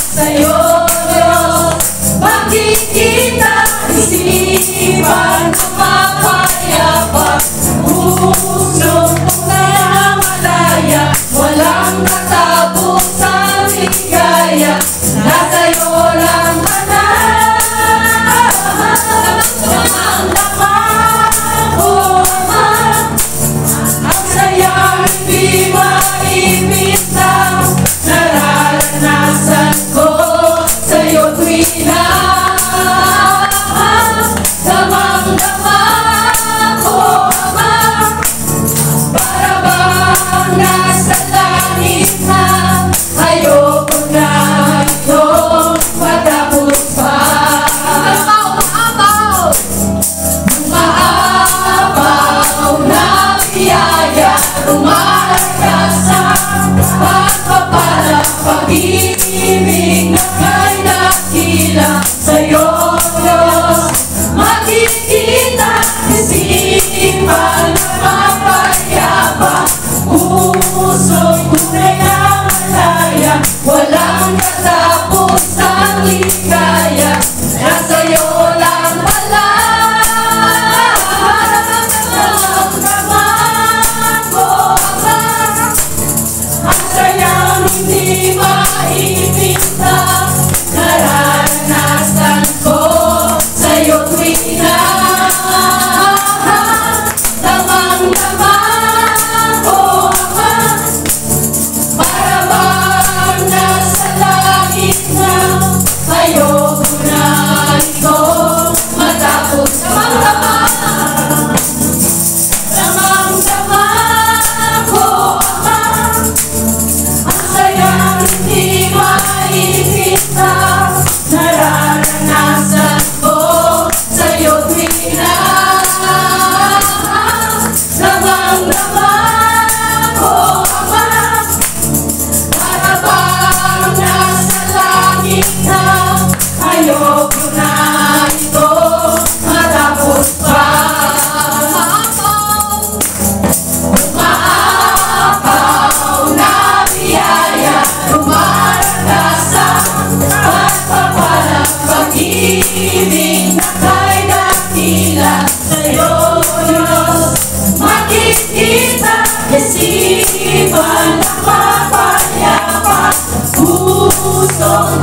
sa'yo, Diyos. Makikita, isipan na mapayapa, pusong tunay na malaya, walang katapusang ligaya, nasa'yo lang pag-ibig na kay dakila sa'yo, Diyos. Makikita, isipan na mapayapa, pusong tunay na malaya, walang katapusang ligaya, nasa'yo lang pala. Hindi maipinta, nararanasan ko sa'yo tuwing na damang-dama ko, Ama. Para bang nasa langit na, ayoko na ito matapos. Damang-dama, damang-dama ko, Ama. Hindi maipinta, nararanasan ko sa'yo tuwing na damang-dama ko, Ama. Para bang nasa langit na, ayoko na ito matapos pa. Umaapaw na biyaya, pag-ibig na kay dakila sa'yo, Diyos. Makikita, isipan na mapayapa, pusong